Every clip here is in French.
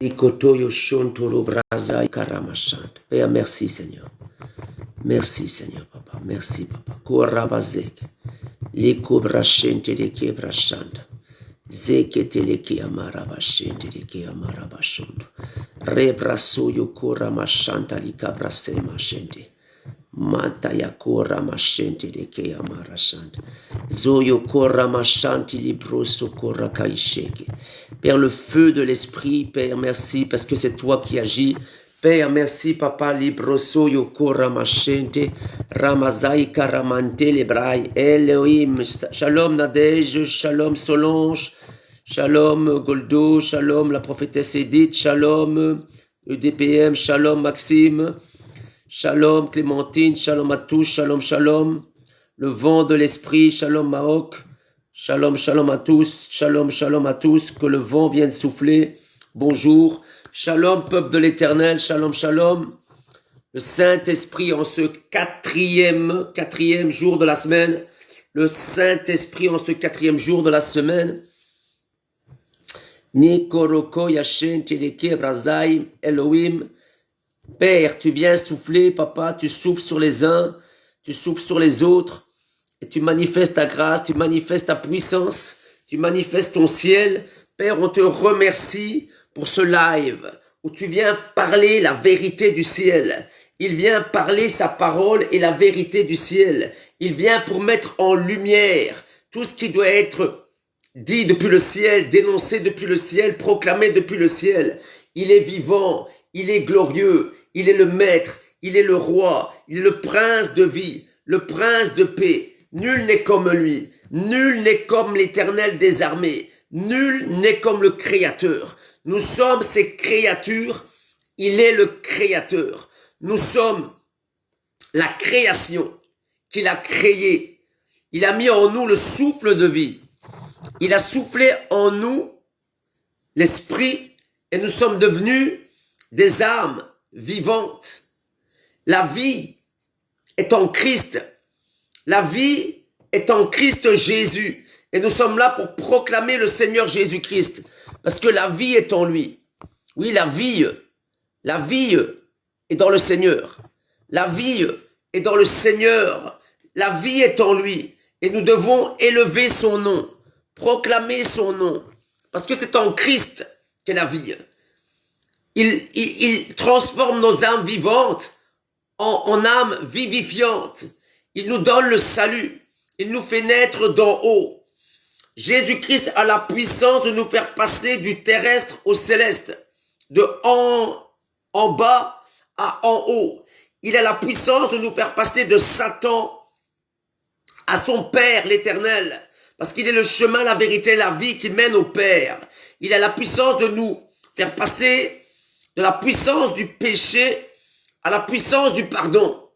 Ikotoyo shontoro braza karamashant. Père, merci Seigneur. Merci Seigneur, Papa. Merci, Papa. Korabazek. Liko brashente de ke brashanta. Zekete leke amarabashente de ke amarabashonto. Rebrasoyo koramashanta lika brase mashente. Manta ya kora mashente de ke amarashanta. Zoyo kora mashanti libroso kora kaisheke. Père, le feu de l'esprit, Père, merci parce que c'est toi qui agis. Père, merci, Papa, libroso yokora machente, ramazai karamante lebrai, Elohim, shalom Nadège, shalom Solange, shalom Goldo, shalom la prophétesse Edith, shalom EDPM, shalom Maxime, shalom Clémentine, shalom à tous, shalom, shalom, le vent de l'esprit, shalom Maok, shalom, shalom à tous, shalom, shalom à tous, que le vent vienne souffler, bonjour. Shalom, peuple de l'Éternel, shalom, shalom. Le Saint-Esprit en ce quatrième jour de la semaine. Le Saint-Esprit en ce quatrième jour de la semaine. Nikoroko Yashen Teleke Brazai Elohim. Père, tu viens souffler, Papa, tu souffles sur les uns, tu souffles sur les autres, et tu manifestes ta grâce, tu manifestes ta puissance, tu manifestes ton ciel. Père, on te remercie pour ce live où tu viens parler la vérité du ciel. Il vient parler sa parole et la vérité du ciel. Il vient pour mettre en lumière tout ce qui doit être dit depuis le ciel, dénoncé depuis le ciel, proclamé depuis le ciel. Il est vivant, il est glorieux, il est le maître, il est le roi, il est le prince de vie, le prince de paix. Nul n'est comme lui, nul n'est comme l'Éternel des armées, nul n'est comme le Créateur. Nous sommes ses créatures, il est le Créateur. Nous sommes la création qu'il a créée. Il a mis en nous le souffle de vie. Il a soufflé en nous l'esprit et nous sommes devenus des âmes vivantes. La vie est en Christ. La vie est en Christ Jésus. Et nous sommes là pour proclamer le Seigneur Jésus-Christ. Parce que la vie est en lui. Oui, la vie est dans le Seigneur. La vie est dans le Seigneur. La vie est en lui. Et nous devons élever son nom, proclamer son nom. Parce que c'est en Christ qu'est la vie. Il transforme nos âmes vivantes en âmes vivifiantes. Il nous donne le salut. Il nous fait naître d'en haut. Jésus-Christ a la puissance de nous faire passer du terrestre au céleste, de en bas à en haut. Il a la puissance de nous faire passer de Satan à son Père, l'Éternel, parce qu'il est le chemin, la vérité, la vie qui mène au Père. Il a la puissance de nous faire passer de la puissance du péché à la puissance du pardon.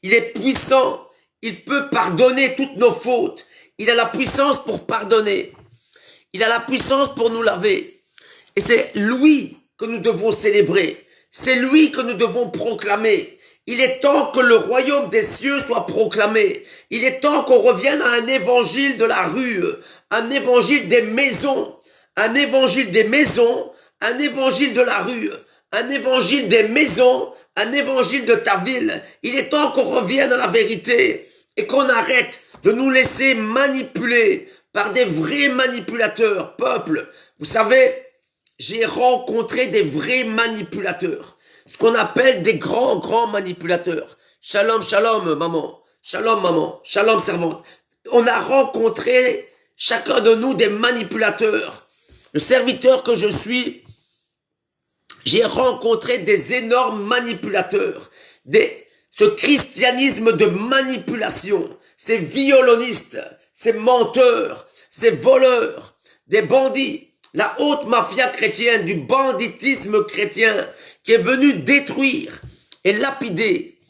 Il est puissant, il peut pardonner toutes nos fautes. Il a la puissance pour pardonner. Il a la puissance pour nous laver. Et c'est lui que nous devons célébrer. C'est lui que nous devons proclamer. Il est temps que le royaume des cieux soit proclamé. Il est temps qu'on revienne à un évangile de la rue, un évangile des maisons, un évangile des maisons, un évangile de la rue, un évangile des maisons, un évangile de ta ville. Il est temps qu'on revienne à la vérité et qu'on arrête de nous laisser manipuler par des vrais manipulateurs. Peuple, vous savez, j'ai rencontré des vrais manipulateurs, ce qu'on appelle des grands manipulateurs. Shalom, shalom, maman. Shalom, maman. Shalom, servante. On a rencontré, chacun de nous, des manipulateurs. Le serviteur que je suis, j'ai rencontré des énormes manipulateurs, ce christianisme de manipulation, ces violonistes, ces menteurs, ces voleurs, des bandits, la haute mafia chrétienne, du banditisme chrétien qui est venu détruire et lapider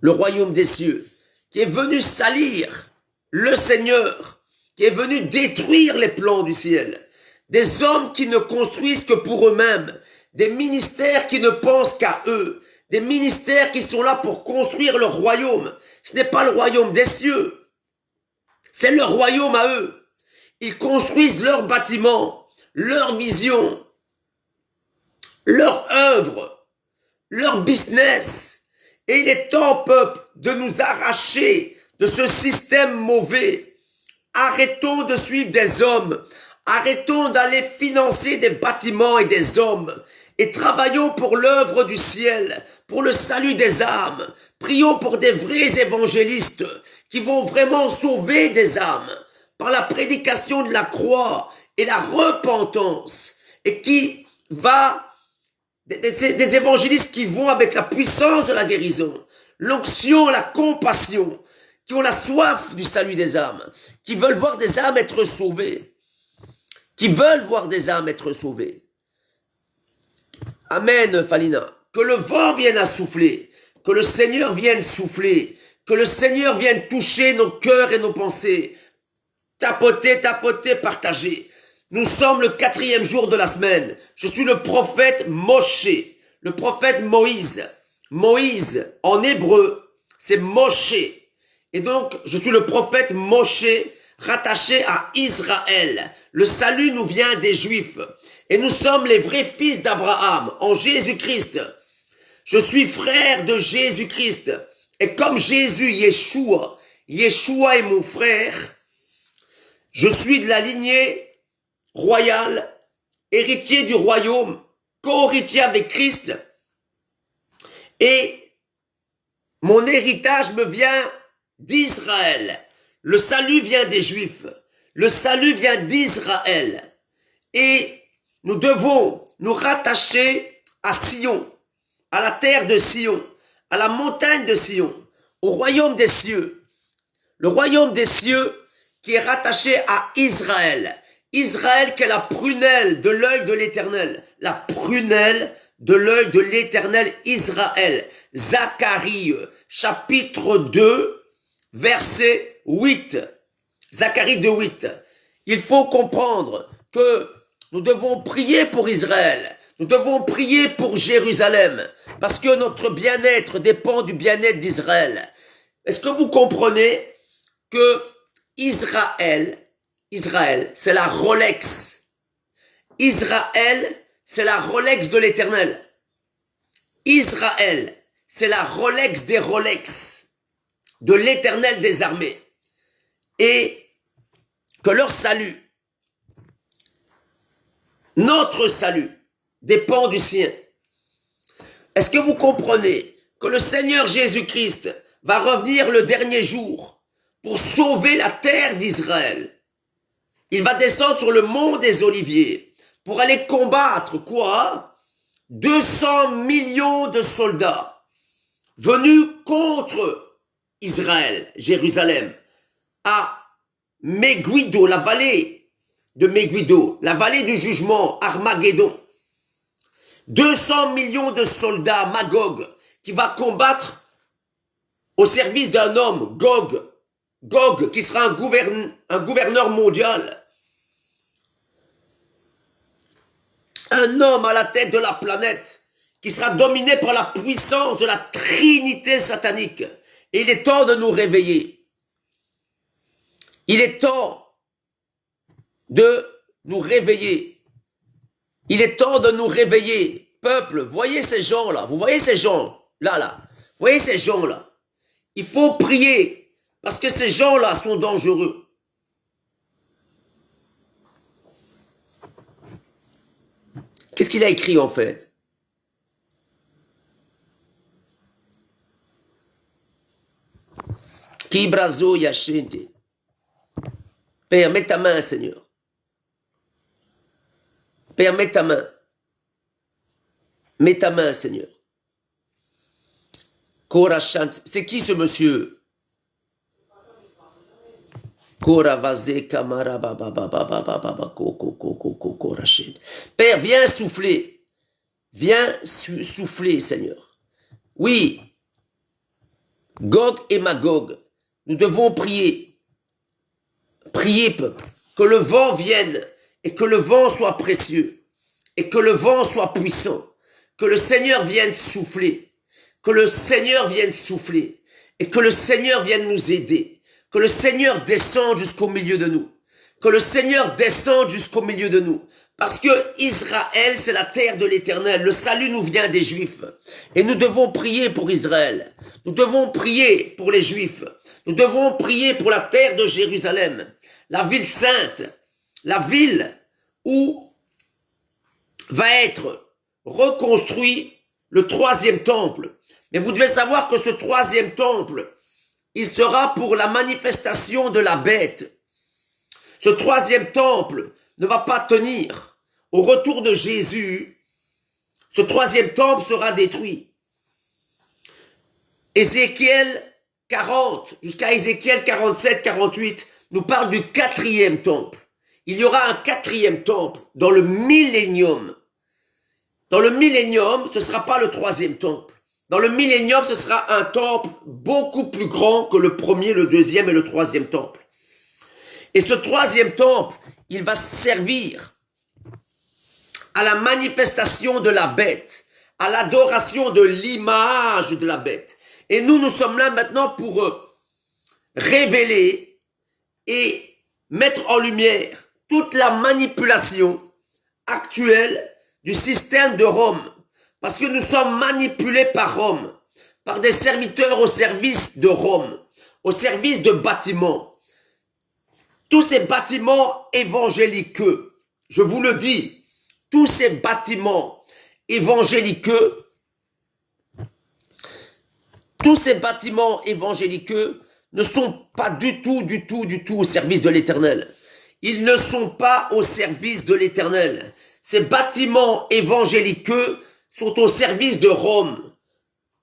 le royaume des cieux, qui est venu salir le Seigneur, qui est venu détruire les plans du ciel, des hommes qui ne construisent que pour eux-mêmes, des ministères qui ne pensent qu'à eux, des ministères qui sont là pour construire le royaume. Ce n'est pas le royaume des cieux, c'est leur royaume à eux. Ils construisent leurs bâtiments, leur vision. leur œuvre, leur business. Et il est temps, peuple, de nous arracher de ce système mauvais. Arrêtons de suivre des hommes. Arrêtons d'aller financer des bâtiments et des hommes. Et travaillons pour l'œuvre du ciel, pour le salut des âmes. Prions pour des vrais évangélistes qui vont vraiment sauver des âmes par la prédication de la croix et la repentance. Et qui va, des évangélistes qui vont avec la puissance de la guérison, l'onction, la compassion, qui ont la soif du salut des âmes, qui veulent voir des âmes être sauvées, qui veulent voir des âmes être sauvées. Amen, Falina. Que le vent vienne à souffler, que le Seigneur vienne souffler, que le Seigneur vienne toucher nos cœurs et nos pensées. Tapoter, tapoter, partager. Nous sommes le 4e jour de la semaine. Je suis le prophète Moshe, le prophète Moïse. Moïse, en hébreu, c'est Moshe. Et donc, je suis le prophète Moshe, rattaché à Israël. Le salut nous vient des Juifs. Et nous sommes les vrais fils d'Abraham, en Jésus-Christ. Je suis frère de Jésus-Christ. Et comme Jésus, Yeshua est mon frère, je suis de la lignée royale, héritier du royaume, co-héritier avec Christ. Et mon héritage me vient d'Israël. Le salut vient des Juifs. Le salut vient d'Israël. Et nous devons nous rattacher à Sion, à la terre de Sion, à la montagne de Sion, au royaume des cieux. Le royaume des cieux qui est rattaché à Israël. Israël qui est la prunelle de l'œil de l'Éternel. La prunelle de l'œil de l'Éternel, Israël. Zacharie, chapitre 2, verset 8. Zacharie 2, 8. Il faut comprendre que nous devons prier pour Israël. Nous devons prier pour Jérusalem. Parce que notre bien-être dépend du bien-être d'Israël. Est-ce que vous comprenez que Israël, c'est la Rolex. Israël, c'est la Rolex de l'Éternel. Israël, c'est la Rolex des Rolex, de l'Éternel des armées. Et que leur salut, notre salut, dépend du sien. Est-ce que vous comprenez que le Seigneur Jésus-Christ va revenir le dernier jour pour sauver la terre d'Israël? Il va descendre sur le mont des Oliviers pour aller combattre quoi? 200 millions de soldats venus contre Israël, Jérusalem, à Megiddo, la vallée de Megiddo, la vallée du jugement, Armageddon. 200 millions de soldats, Magog, qui va combattre au service d'un homme, Gog, qui sera un gouverneur mondial. Un homme à la tête de la planète, qui sera dominé par la puissance de la Trinité satanique. Et il est temps de nous réveiller. Il est temps de nous réveiller. Il est temps de nous réveiller. Peuple, voyez ces gens-là. Vous voyez ces gens-là, Vous voyez ces gens-là. Il faut prier parce que ces gens-là sont dangereux. Qu'est-ce qu'il a écrit en fait? Kibrazo Yashinte. Père, mets ta main, Seigneur. Père, mets ta main. Mets ta main, Seigneur. Korachant. C'est qui ce monsieur? Koravazé Kamara Baba Baba Baba Baba Korachit. Père, viens souffler. Viens souffler, Seigneur. Oui. Gog et Magog. Nous devons prier. Priez, peuple. Que le vent vienne et que le vent soit précieux. Et que le vent soit puissant. Que le Seigneur vienne souffler. Que le Seigneur vienne souffler. Et que le Seigneur vienne nous aider. Que le Seigneur descende jusqu'au milieu de nous. Que le Seigneur descende jusqu'au milieu de nous. Parce que Israël, c'est la terre de l'Éternel. Le salut nous vient des Juifs. Et nous devons prier pour Israël. Nous devons prier pour les Juifs. Nous devons prier pour la terre de Jérusalem, la ville sainte, la ville où va être reconstruit le troisième temple. Mais vous devez savoir que ce troisième temple, il sera pour la manifestation de la bête. Ce troisième temple ne va pas tenir. Au retour de Jésus, ce troisième temple sera détruit. Ézéchiel 40 jusqu'à Ézéchiel 47, 48 nous parle du quatrième temple. Il y aura un quatrième temple dans le millénium. Dans le millénium, ce ne sera pas le troisième temple. Dans le millénium, ce sera un temple beaucoup plus grand que le premier, le deuxième et le troisième temple. Et ce troisième temple, il va servir à la manifestation de la bête, à l'adoration de l'image de la bête. Et nous sommes là maintenant pour révéler et mettre en lumière toute la manipulation actuelle du système de Rome. Parce que nous sommes manipulés par Rome, par des serviteurs au service de Rome, au service de bâtiments. Tous ces bâtiments évangéliques, je vous le dis, tous ces bâtiments évangéliques, ne sont pas du tout au service de l'Éternel. Ils ne sont pas au service de l'Éternel. Ces bâtiments évangéliques sont au service de Rome.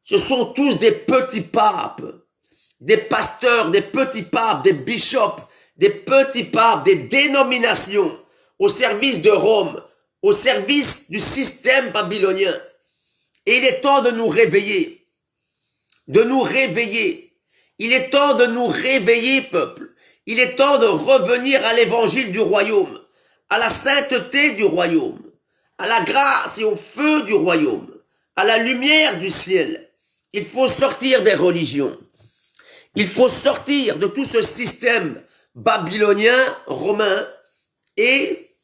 Ce sont tous des petits papes, des pasteurs, des petits papes, des bishops, des petits papes, des dénominations au service de Rome, au service du système babylonien. Et il est temps de nous réveiller, de nous réveiller. Il est temps de nous réveiller, peuple. Il est temps de revenir à l'évangile du royaume, à la sainteté du royaume, à la grâce et au feu du royaume, à la lumière du ciel. Il faut sortir des religions. Il faut sortir de tout ce système babylonien, romain, et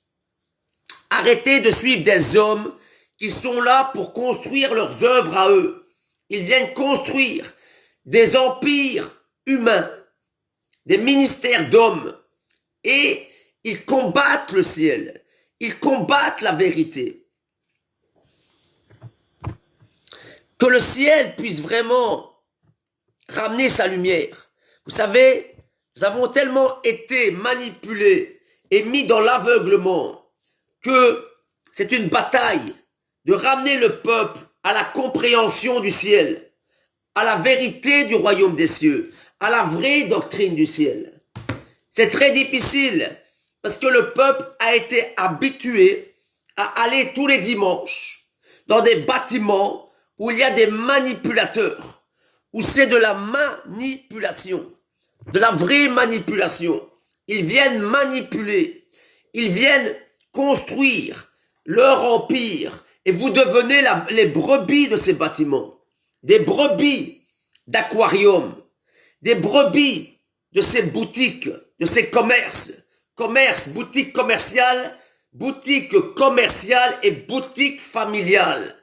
arrêter de suivre des hommes qui sont là pour construire leurs œuvres à eux. Ils viennent construire des empires humains, des ministères d'hommes, et ils combattent le ciel, ils combattent la vérité. Que le ciel puisse vraiment ramener sa lumière. Vous savez, nous avons tellement été manipulés et mis dans l'aveuglement que c'est une bataille de ramener le peuple à la compréhension du ciel, à la vérité du royaume des cieux, à la vraie doctrine du ciel. C'est très difficile parce que le peuple a été habitué à aller tous les dimanches dans des bâtiments où il y a des manipulateurs, où c'est de la manipulation, de la vraie manipulation. Ils viennent manipuler, ils viennent construire leur empire et vous devenez les brebis de ces bâtiments, des brebis d'aquarium, des brebis de ces boutiques, de ces commerces, boutique commerciale et boutique familiale,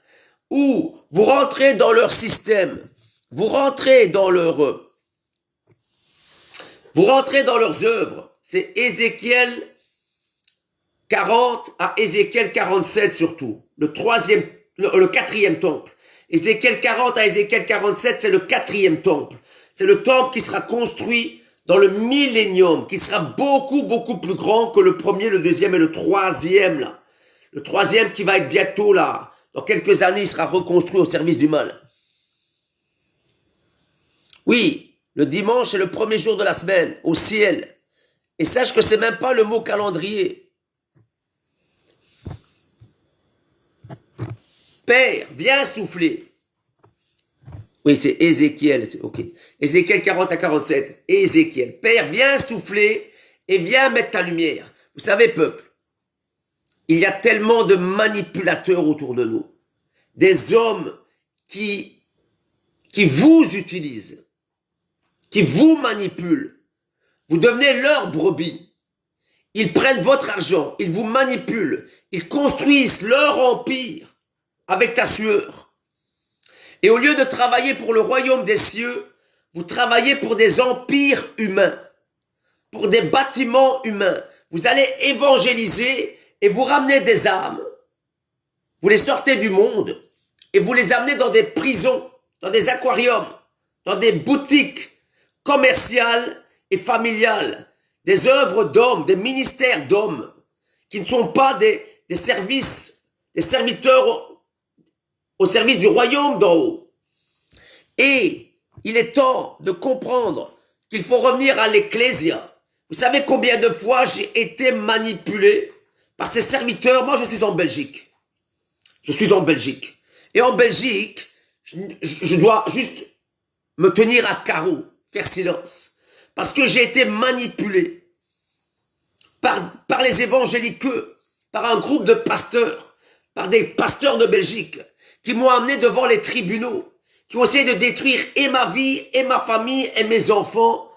où vous rentrez dans leur système, vous rentrez dans leurs œuvres. C'est Ézéchiel 40 à Ézéchiel 47 surtout, le quatrième temple. Ézéchiel 40 à Ézéchiel 47, c'est le quatrième temple. C'est le temple qui sera construit dans le millénium, qui sera beaucoup plus grand que le premier, le deuxième et le troisième là. Le troisième qui va être bientôt là. Dans quelques années, il sera reconstruit au service du mal. Oui, le dimanche est le premier jour de la semaine, au ciel. Et sache que c'est même pas le mot calendrier. Père, viens souffler. Oui, c'est Ézéchiel, ok. Ézéchiel 40 à 47. Ézéchiel, Père, viens souffler et viens mettre ta lumière. Vous savez, peuple, il y a tellement de manipulateurs autour de nous. Des hommes qui vous utilisent, qui vous manipulent. Vous devenez leur brebis. Ils prennent votre argent, ils vous manipulent, Ils construisent leur empire avec ta sueur. Et au lieu de travailler pour le royaume des cieux, vous travaillez pour des empires humains, pour des bâtiments humains. Vous allez évangéliser et vous ramener des âmes. Vous les sortez du monde et vous les amenez dans des prisons, dans des aquariums, dans des boutiques commerciales et familiales, des œuvres d'hommes, des ministères d'hommes, qui ne sont pas des services, des serviteurs au service du royaume d'en haut. Et il est temps de comprendre qu'il faut revenir à l'ecclésia. Vous savez combien de fois j'ai été manipulé par ces serviteurs? Moi, je suis en Belgique. Je suis en Belgique. Et en Belgique, je dois juste me tenir à carreau, faire silence. Parce que j'ai été manipulé par les évangéliqueux, par un groupe de pasteurs, par des pasteurs de Belgique, qui m'ont amené devant les tribunaux, qui ont essayé de détruire et ma vie, et ma famille, et mes enfants.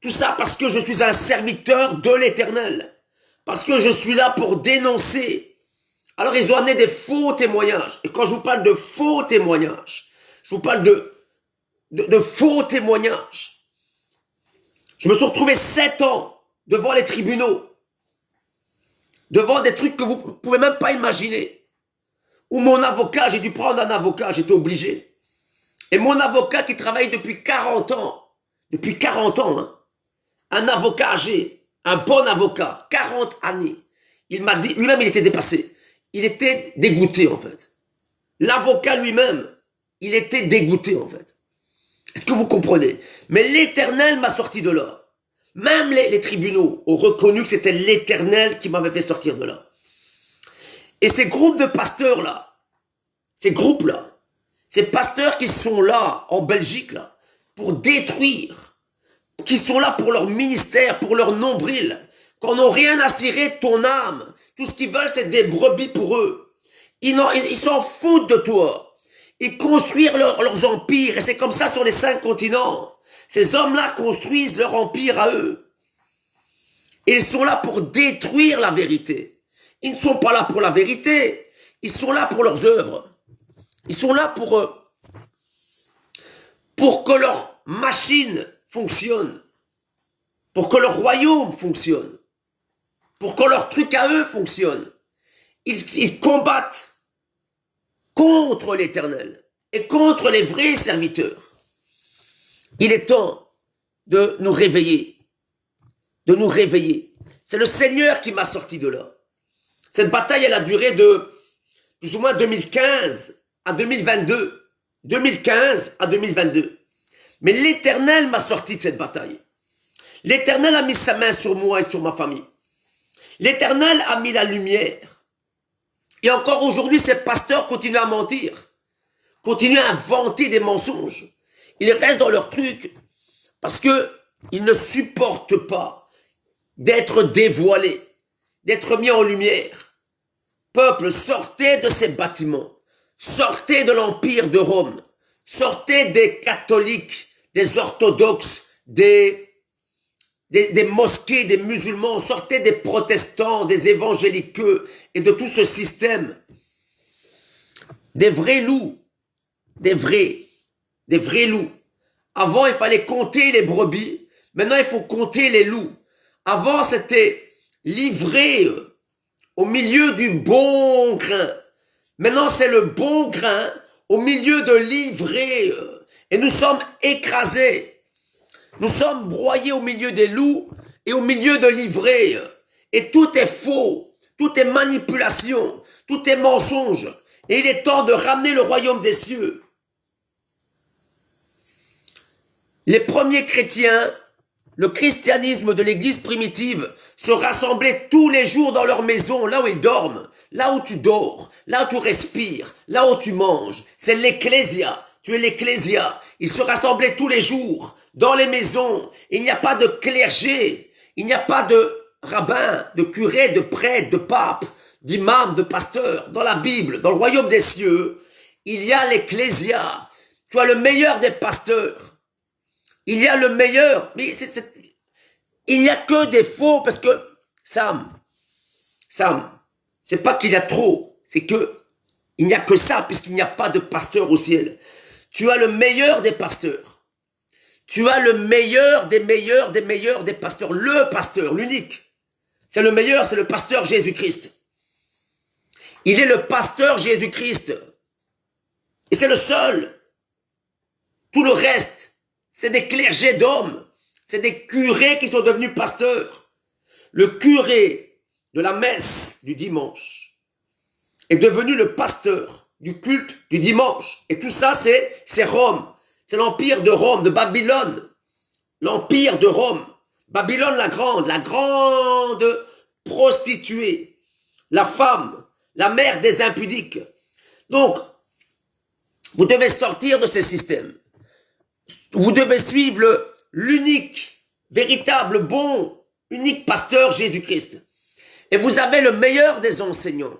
Tout ça parce que je suis un serviteur de l'Éternel. Parce que je suis là pour dénoncer. Alors ils ont amené des faux témoignages. Et quand je vous parle de faux témoignages, je vous parle de faux témoignages. Je me suis retrouvé 7 ans devant les tribunaux, devant des trucs que vous ne pouvez même pas imaginer. Où mon avocat, j'ai dû prendre un avocat, j'étais obligé. Et mon avocat qui travaille depuis 40 ans, hein, un avocat âgé, un bon avocat, 40 années, il m'a dit, lui-même il était dépassé, il était dégoûté en fait. L'avocat lui-même, il était dégoûté en fait. Est-ce que vous comprenez? Mais l'Éternel m'a sorti de là. Même les tribunaux ont reconnu que c'était l'Éternel qui m'avait fait sortir de là. Et ces groupes de pasteurs-là, ces groupes-là, ces pasteurs qui sont là, en Belgique, là, pour détruire, qui sont là pour leur ministère, pour leur nombril, qu'on n'a rien à cirer de ton âme. Tout ce qu'ils veulent, c'est des brebis pour eux. Ils s'en foutent de toi. Ils construisent leurs empires, et c'est comme ça sur les 5 continents. Ces hommes-là construisent leur empire à eux. Et ils sont là pour détruire la vérité. Ils ne sont pas là pour la vérité. Ils sont là pour leurs œuvres. Ils sont là pour que leur machine fonctionne. Pour que leur royaume fonctionne. Pour que leur truc à eux fonctionne. Ils combattent contre l'Éternel et contre les vrais serviteurs. Il est temps de nous réveiller. De nous réveiller. C'est le Seigneur qui m'a sorti de là. Cette bataille, elle a duré de plus ou moins 2015 à 2022. 2015 à 2022. Mais l'Éternel m'a sorti de cette bataille. L'Éternel a mis sa main sur moi et sur ma famille. L'Éternel a mis la lumière. Et encore aujourd'hui, ces pasteurs continuent à mentir. Continuent à inventer des mensonges. Ils restent dans leur truc parce qu'ils ne supportent pas d'être dévoilés, d'être mis en lumière. Peuple, sortez de ces bâtiments. Sortez de l'empire de Rome. Sortez des catholiques, des orthodoxes, des mosquées, des musulmans. Sortez des protestants, des évangéliqueux et de tout ce système. Des vrais loups. Des vrais loups. Avant, il fallait compter les brebis. Maintenant, il faut compter les loups. Avant, c'était livré au milieu du bon grain. Maintenant, c'est le bon grain au milieu de l'ivraie. Et nous sommes écrasés. Nous sommes broyés au milieu des loups et au milieu de l'ivraie. Et tout est faux. Tout est manipulation. Tout est mensonge. Et il est temps de ramener le royaume des cieux. Les premiers chrétiens, le christianisme de l'église primitive, se rassemblaient tous les jours dans leur maison, là où ils dorment, là où tu dors, là où tu respires, là où tu manges. C'est l'ecclésia. Tu es l'ecclésia. Ils se rassemblaient tous les jours dans les maisons. Il n'y a pas de clergé. Il n'y a pas de rabbin, de curé, de prêtre, de pape, d'imam, de pasteur. Dans la Bible, dans le royaume des cieux, il y a l'ecclésia. Tu as le meilleur des pasteurs. Il y a le meilleur, mais il n'y a que des faux, parce que, Sam, C'est pas qu'il y a trop, c'est que il n'y a que ça, puisqu'il n'y a pas de pasteur au ciel. Tu as le meilleur des pasteurs. Tu as le meilleur des meilleurs des meilleurs des pasteurs. Le pasteur, l'unique. C'est le meilleur, c'est le pasteur Jésus-Christ. Il est le pasteur Jésus-Christ. Et c'est le seul. Tout le reste, c'est des clergés d'hommes. C'est des curés qui sont devenus pasteurs. Le curé de la messe du dimanche est devenu le pasteur du culte du dimanche. Et tout ça, c'est Rome. C'est l'empire de Rome, de Babylone. L'empire de Rome. Babylone la grande prostituée. La femme, la mère des impudiques. Donc, vous devez sortir de ces systèmes. Vous devez suivre l'unique, véritable, bon, unique pasteur Jésus-Christ. Et vous avez le meilleur des enseignants.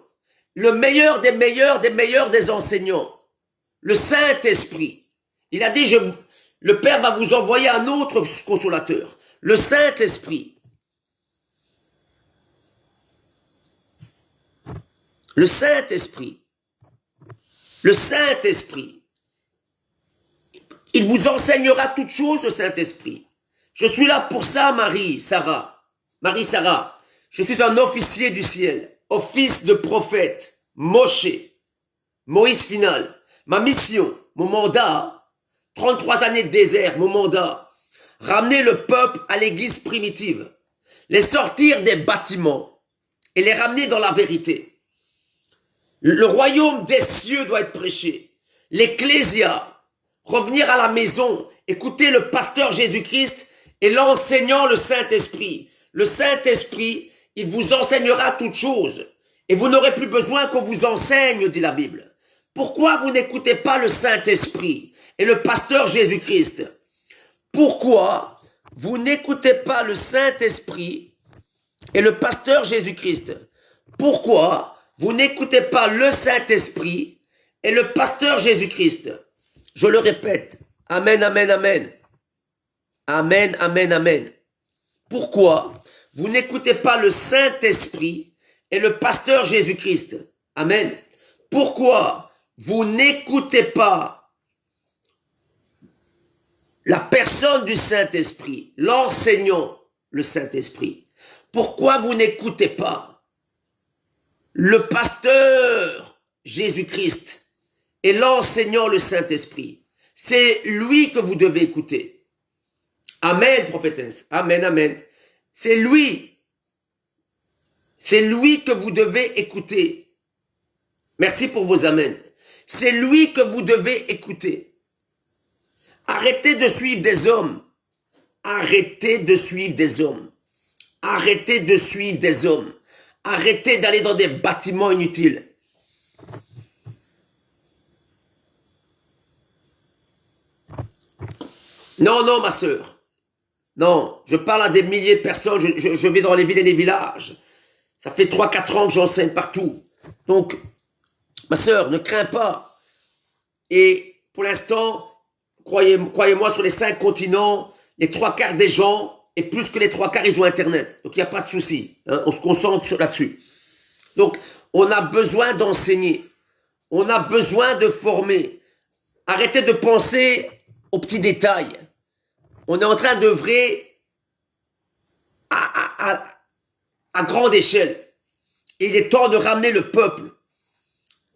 Le meilleur des meilleurs des meilleurs des enseignants. Le Saint-Esprit. Il a dit, le Père va vous envoyer un autre consolateur. Le Saint-Esprit. Le Saint-Esprit. Le Saint-Esprit. Il vous enseignera toutes choses, le Saint-Esprit. Je suis là pour ça, Marie-Sarah. Marie-Sarah, je suis un officier du ciel, office de prophète, Moshe, Moïse final. Ma mission, mon mandat, 33 années de désert, mon mandat, ramener le peuple à l'église primitive, les sortir des bâtiments et les ramener dans la vérité. Le royaume des cieux doit être prêché. L'ecclésia, revenir à la maison, écouter le pasteur Jésus-Christ et l'enseignant le Saint-Esprit. Le Saint-Esprit, il vous enseignera toutes choses. Et vous n'aurez plus besoin qu'on vous enseigne, dit la Bible. Pourquoi vous n'écoutez pas le Saint-Esprit et le pasteur Jésus-Christ? Pourquoi vous n'écoutez pas le Saint-Esprit et le pasteur Jésus-Christ? Pourquoi vous n'écoutez pas le Saint-Esprit et le pasteur Jésus-Christ? Je le répète. Amen, amen, amen. Amen, amen, amen. Pourquoi vous n'écoutez pas le Saint-Esprit et le pasteur Jésus-Christ? Amen. Pourquoi vous n'écoutez pas la personne du Saint-Esprit, l'enseignant, le Saint-Esprit? Pourquoi vous n'écoutez pas le pasteur Jésus-Christ et l'enseignant, le Saint-Esprit? C'est lui que vous devez écouter. Amen, prophétesse. Amen, amen. C'est lui. C'est lui que vous devez écouter. Merci pour vos amens. C'est lui que vous devez écouter. Arrêtez de suivre des hommes. Arrêtez de suivre des hommes. Arrêtez de suivre des hommes. Arrêtez d'aller dans des bâtiments inutiles. Non, non, ma sœur. Non, je parle à des milliers de personnes. Je vais dans les villes et les villages. Ça fait 3-4 ans que j'enseigne partout. Donc, ma sœur, ne crains pas. Et pour l'instant, croyez-moi, sur les 5 continents, les 3/4 des gens, et plus que les 3/4, ils ont Internet. Donc, il n'y a pas de souci. Hein, on se concentre là-dessus. Donc, on a besoin d'enseigner. On a besoin de former. Arrêtez de penser aux petits détails. On est en train d'œuvrer à grande échelle. Et il est temps de ramener le peuple.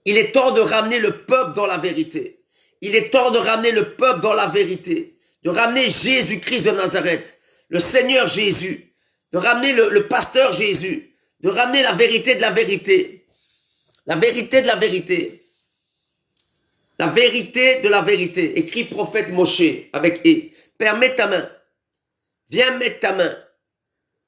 Il est temps de ramener le peuple dans la vérité. Il est temps de ramener le peuple dans la vérité. De ramener Jésus-Christ de Nazareth, le Seigneur Jésus. De ramener le pasteur Jésus. De ramener la vérité de la vérité. La vérité de la vérité. La vérité de la vérité. Écrit prophète Moshe avec E. Père, mets ta main. Viens mettre ta main.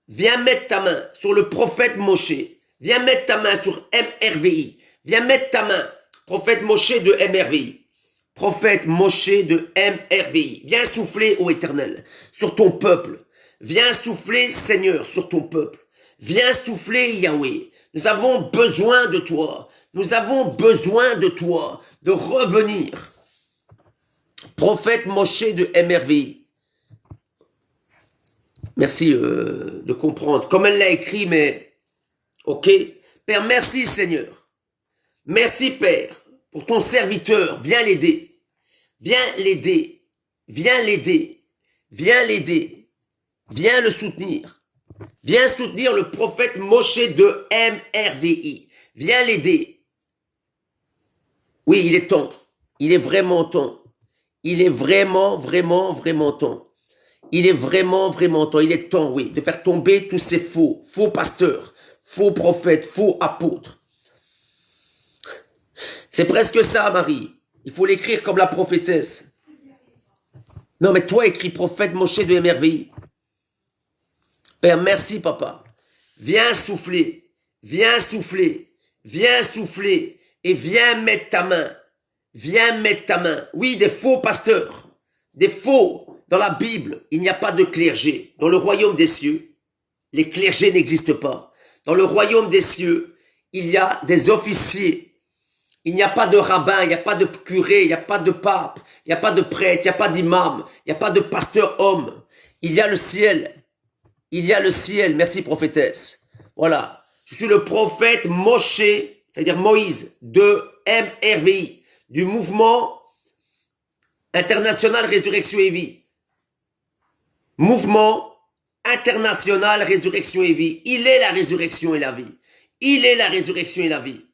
Viens mettre ta main sur le prophète Moshe. Viens mettre ta main sur MRVI. Viens mettre ta main. Prophète Moshe de MRVI. Prophète Moshe de MRVI. Viens souffler, ô Éternel, sur ton peuple. Viens souffler, Seigneur, sur ton peuple. Viens souffler, Yahweh. Nous avons besoin de toi. Nous avons besoin de toi, de revenir. Prophète Moshe de MRVI. Merci de comprendre. Comme elle l'a écrit, mais ok. Père, merci Seigneur. Merci Père pour ton serviteur. Viens l'aider. Viens l'aider. Viens l'aider. Viens l'aider. Viens le soutenir. Viens soutenir le prophète Moshe de MRVI. Viens l'aider. Oui, il est temps. Il est vraiment temps. Il est vraiment temps. Il est vraiment temps. Il est temps, oui, de faire tomber tous ces faux pasteurs, faux prophètes, faux apôtres. C'est presque ça, Marie. Il faut l'écrire comme la prophétesse. Non, mais toi, écris prophète Moshe de MRVI. Père, merci, papa. Viens souffler. Viens souffler. Viens souffler. Et viens mettre ta main. Viens mettre ta main. Oui, des faux pasteurs. Des faux. Dans la Bible, il n'y a pas de clergé. Dans le royaume des cieux, les clergés n'existent pas. Dans le royaume des cieux, il y a des officiers. Il n'y a pas de rabbin, il n'y a pas de curé, il n'y a pas de pape, il n'y a pas de prêtre, il n'y a pas d'imam, il n'y a pas de pasteur homme. Il y a le ciel. Il y a le ciel. Merci, prophétesse. Voilà. Je suis le prophète Moshe, c'est-à-dire Moïse, de MRVI, du mouvement international Résurrection et Vie. Mouvement international Résurrection et Vie. Il est la résurrection et la vie. Il est la résurrection et la vie.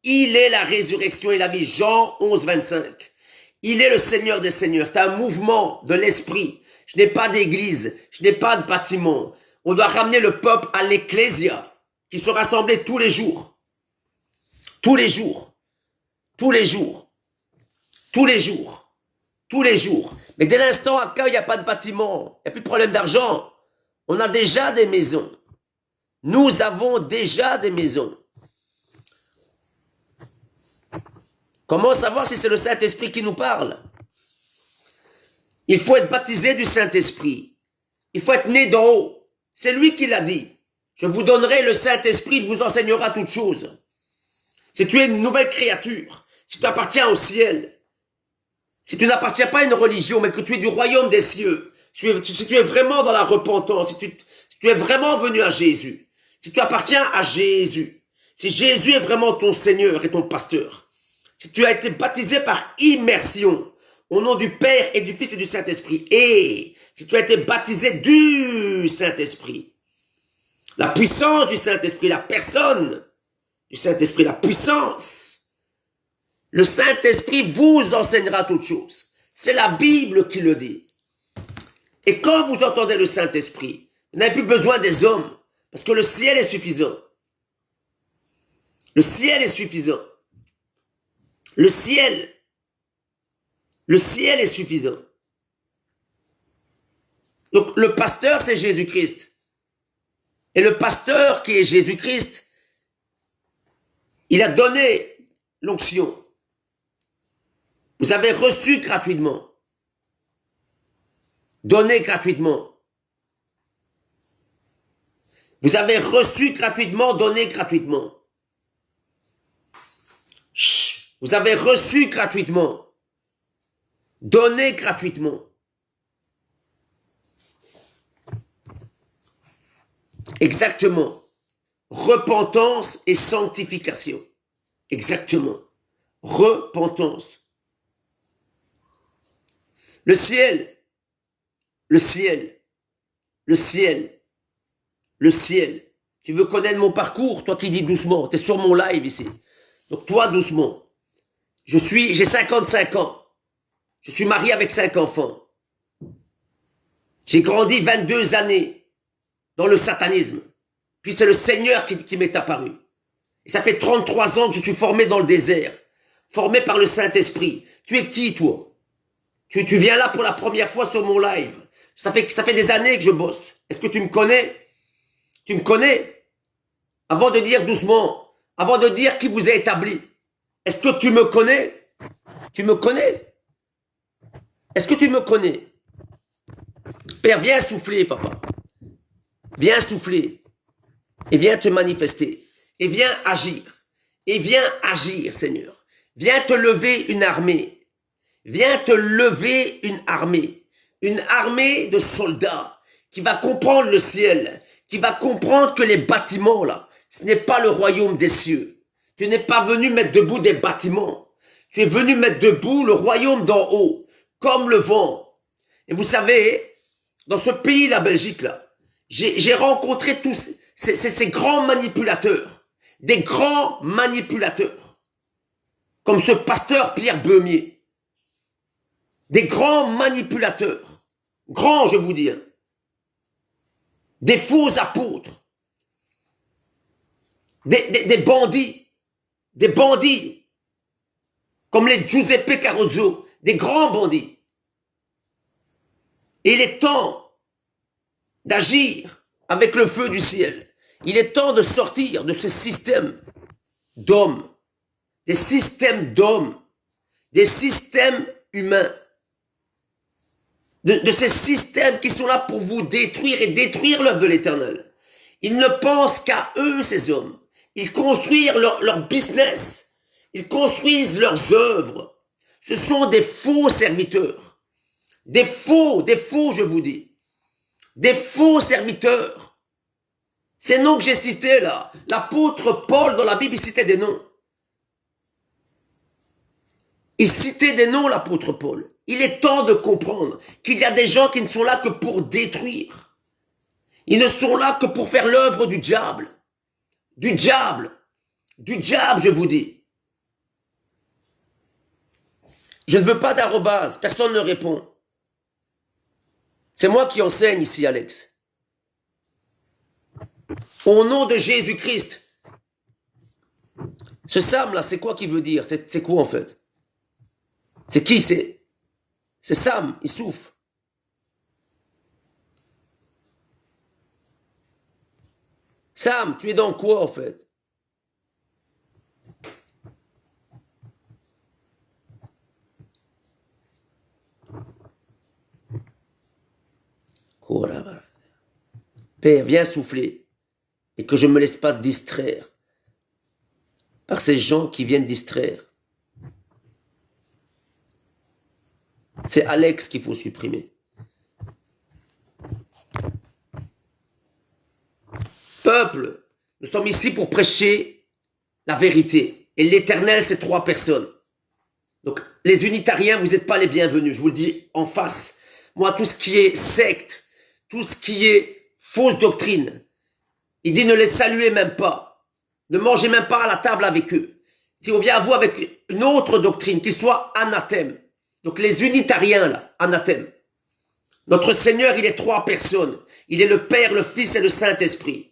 Il est la résurrection et la vie. Jean 11, 25. Il est le Seigneur des Seigneurs. C'est un mouvement de l'esprit. Je n'ai pas d'église. Je n'ai pas de bâtiment. On doit ramener le peuple à l'ecclésia qui se rassemblait tous les jours. Tous les jours. Tous les jours. Tous les jours. Tous les jours. Mais dès l'instant à quand il n'y a pas de bâtiment, il n'y a plus de problème d'argent. On a déjà des maisons. Nous avons déjà des maisons. Comment savoir si c'est le Saint-Esprit qui nous parle? Il faut être baptisé du Saint-Esprit. Il faut être né d'en haut. C'est lui qui l'a dit. Je vous donnerai le Saint-Esprit, il vous enseignera toutes choses. Si tu es une nouvelle créature, si tu appartiens au ciel, si tu n'appartiens pas à une religion, mais que tu es du royaume des cieux, si tu es vraiment dans la repentance, si tu es vraiment venu à Jésus, si tu appartiens à Jésus, si Jésus est vraiment ton Seigneur et ton pasteur, si tu as été baptisé par immersion au nom du Père et du Fils et du Saint-Esprit, et si tu as été baptisé du Saint-Esprit, la puissance du Saint-Esprit, la personne du Saint-Esprit, la puissance, le Saint-Esprit vous enseignera toutes choses. C'est la Bible qui le dit. Et quand vous entendez le Saint-Esprit, vous n'avez plus besoin des hommes, parce que le ciel est suffisant. Le ciel est suffisant. Le ciel est suffisant. Donc le pasteur, c'est Jésus-Christ. Et le pasteur qui est Jésus-Christ, il a donné l'onction. Vous avez reçu gratuitement. Donné gratuitement. Vous avez reçu gratuitement, donné gratuitement. Chut. Vous avez reçu gratuitement. Donné gratuitement. Exactement. Repentance et sanctification. Exactement. Repentance. Le ciel, le ciel, le ciel, le ciel. Tu veux connaître mon parcours? Toi qui dis doucement, tu es sur mon live ici. Donc toi doucement. J'ai 55 ans. Je suis marié avec 5 enfants. J'ai grandi 22 années dans le satanisme. Puis c'est le Seigneur qui m'est apparu. Et ça fait 33 ans que je suis formé dans le désert. Formé par le Saint-Esprit. Tu es qui toi? Tu viens là pour la première fois sur mon live. Ça fait des années que je bosse. Est-ce que tu me connais? Tu me connais? Avant de dire doucement, avant de dire qui vous a établi, est-ce que tu me connais? Tu me connais? Est-ce que tu me connais? Père, viens souffler, papa. Viens souffler. Et viens te manifester. Et viens agir. Et viens agir, Seigneur. Viens te lever une armée. Viens te lever une armée de soldats qui va comprendre le ciel, qui va comprendre que les bâtiments là, Ce n'est pas le royaume des cieux. Tu n'es pas venu mettre debout des bâtiments. Tu es venu mettre debout le royaume d'en haut, comme le vent. Et vous savez, dans ce pays, la Belgique, là, j'ai rencontré tous ces grands manipulateurs, des grands manipulateurs, comme ce pasteur Pierre Beumier, des grands manipulateurs, grands, je vous dis, hein, des faux apôtres, des bandits, comme les Giuseppe Carozzo, des grands bandits. Et il est temps d'agir avec le feu du ciel. Il est temps de sortir de ce système d'hommes, des systèmes d'hommes, des systèmes humains, de ces systèmes qui sont là pour vous détruire et détruire l'œuvre de l'Éternel. Ils ne pensent qu'à eux, ces hommes. Ils construisent leur business. Ils construisent leurs œuvres. Ce sont des faux serviteurs. Des faux, je vous dis. Des faux serviteurs. Ces noms que j'ai cités là, l'apôtre Paul dans la Bible, il citait des noms. Il citait des noms, l'apôtre Paul. Il est temps de comprendre qu'il y a des gens qui ne sont là que pour détruire. Ils ne sont là que pour faire l'œuvre du diable. Du diable, je vous dis. Je ne veux pas d'arrobase, personne ne répond. C'est moi qui enseigne ici, Alex. Au nom de Jésus-Christ. Ce Sam là, c'est quoi qu'il veut dire? C'est quoi en fait? C'est qui? C'est Sam, il souffre. Sam, tu es dans quoi en fait? Oh là là. Père, viens souffler et que je ne me laisse pas distraire par ces gens qui viennent distraire. C'est Alex qu'il faut supprimer. Peuple, nous sommes ici pour prêcher la vérité. Et l'Éternel, c'est 3 personnes. Donc, les unitariens, vous n'êtes pas les bienvenus. Je vous le dis en face. Moi, tout ce qui est secte, tout ce qui est fausse doctrine, il dit ne les saluez même pas. Ne mangez même pas à la table avec eux. Si on vient à vous avec une autre doctrine, qu'il soit anathème. Donc les unitariens, là, anathème. Notre Seigneur, il est 3 personnes. Il est le Père, le Fils et le Saint-Esprit.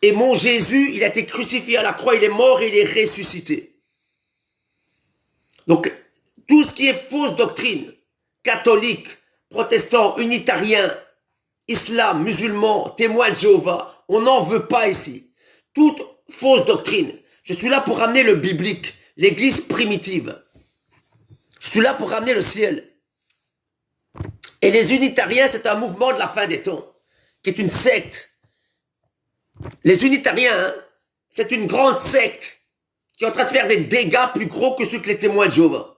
Et mon Jésus, il a été crucifié à la croix, il est mort et il est ressuscité. Donc, tout ce qui est fausse doctrine, catholique, protestant, unitarien, islam, musulman, témoin de Jéhovah, on n'en veut pas ici. Toute fausse doctrine. Je suis là pour ramener le biblique, l'église primitive. Je suis là pour ramener le ciel. Et les unitariens, c'est un mouvement de la fin des temps, qui est une secte. Les unitariens, hein, c'est une grande secte qui est en train de faire des dégâts plus gros que ceux que les témoins de Jéhovah.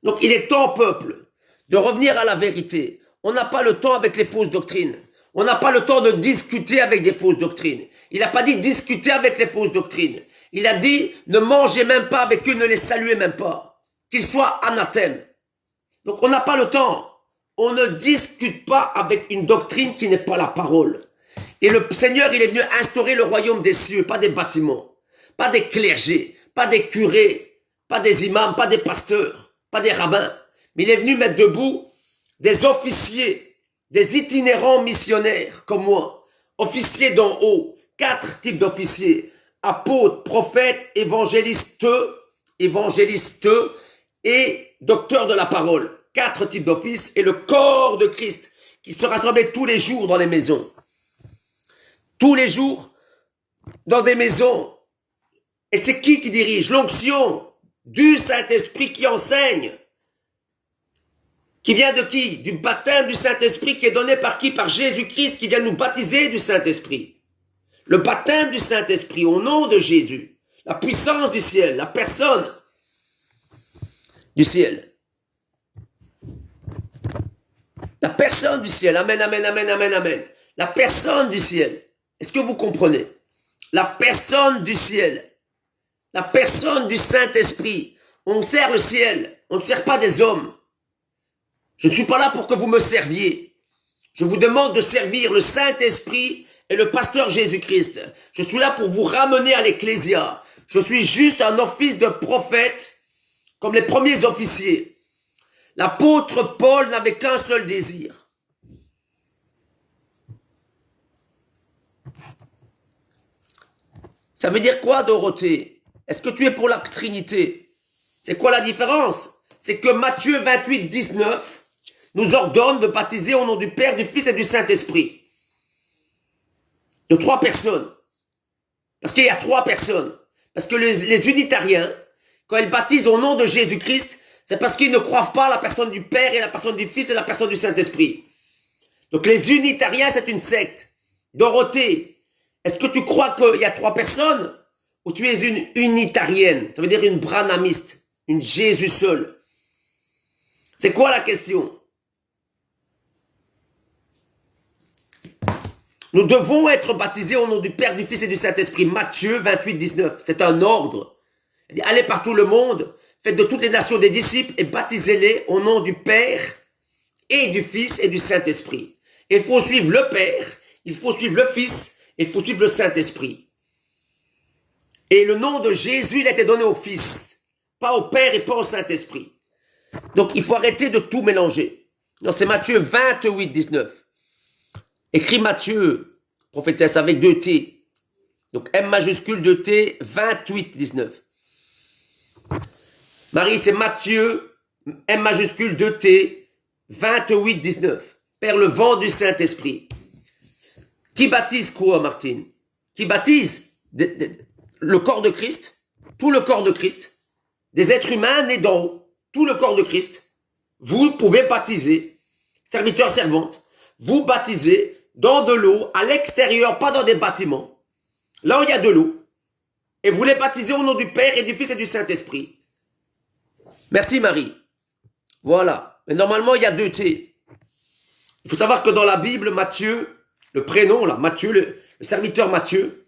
Donc il est temps, peuple, de revenir à la vérité. On n'a pas le temps avec les fausses doctrines. On n'a pas le temps de discuter avec des fausses doctrines. Il n'a pas dit discuter avec les fausses doctrines. Il a dit ne mangez même pas avec eux, ne les saluez même pas. Qu'ils soient anathèmes. Donc on n'a pas le temps. On ne discute pas avec une doctrine qui n'est pas la parole. Et le Seigneur, il est venu instaurer le royaume des cieux, pas des bâtiments, pas des clergés, pas des curés, pas des imams, pas des pasteurs, pas des rabbins. Mais il est venu mettre debout des officiers, des itinérants missionnaires comme moi, officiers d'en haut, 4 types d'officiers, apôtres, prophètes, évangélistes et docteurs de la parole. 4 types d'offices et le corps de Christ qui se rassemblait tous les jours dans les maisons. Tous les jours dans des maisons. Et c'est qui dirige? L'onction du Saint-Esprit qui enseigne. Qui vient de qui? Du baptême du Saint-Esprit qui est donné par qui? Par Jésus-Christ qui vient nous baptiser du Saint-Esprit. Le baptême du Saint-Esprit au nom de Jésus. La puissance du ciel, la personne du ciel. La personne du ciel. Amen, amen, amen, amen, amen. La personne du ciel. Est-ce que vous comprenez? la personne du ciel, la personne du Saint-Esprit. On sert le ciel, on ne sert pas des hommes. Je ne suis pas là pour que vous me serviez. Je vous demande de servir le Saint-Esprit et le pasteur Jésus-Christ. Je suis là pour vous ramener à l'Ecclésia. Je suis juste un office de prophète comme les premiers officiers. L'apôtre Paul n'avait qu'un seul désir. Ça veut dire quoi, Dorothée? Est-ce que tu es pour la Trinité? C'est quoi la différence? C'est que Matthieu 28, 19 nous ordonne de baptiser au nom du Père, du Fils et du Saint-Esprit. De 3 personnes. Parce qu'il y a 3 personnes. Parce que les unitariens, quand ils baptisent au nom de Jésus-Christ, c'est parce qu'ils ne croient pas à la personne du Père et la personne du Fils et la personne du Saint-Esprit. Donc les unitariens, c'est une secte. Dorothée, est-ce que tu crois qu'il y a 3 personnes? Ou tu es une unitarienne? Ça veut dire une branhamiste, une Jésus seul. C'est quoi la question? Nous devons être baptisés au nom du Père, du Fils et du Saint-Esprit. Matthieu 28, 19. C'est un ordre. Il dit, allez par tout le monde, faites de toutes les nations des disciples et baptisez-les au nom du Père et du Fils et du Saint-Esprit. Il faut suivre le Père, il faut suivre le Fils, et il faut suivre le Saint-Esprit. Et le nom de Jésus, il a été donné au Fils, pas au Père et pas au Saint-Esprit. Donc il faut arrêter de tout mélanger. Non, c'est Matthieu 28, 19. Écrit Matthieu, prophétesse avec 2 T. Donc M majuscule 2 T, 28, 19. Marie, c'est Matthieu, M majuscule 2 T, 28, 19. Père, le vent du Saint-Esprit. Qui baptise quoi, Martine? Qui baptise le corps de Christ, tout le corps de Christ, des êtres humains nés d'en haut, tout le corps de Christ. Vous pouvez baptiser, serviteurs, servantes, vous baptisez dans de l'eau, à l'extérieur, pas dans des bâtiments, là où il y a de l'eau, et vous les baptisez au nom du Père et du Fils et du Saint-Esprit. Merci Marie. Voilà. Mais normalement, il y a 2 T. Il faut savoir que dans la Bible, Matthieu, le prénom, là, Matthieu, le serviteur Matthieu,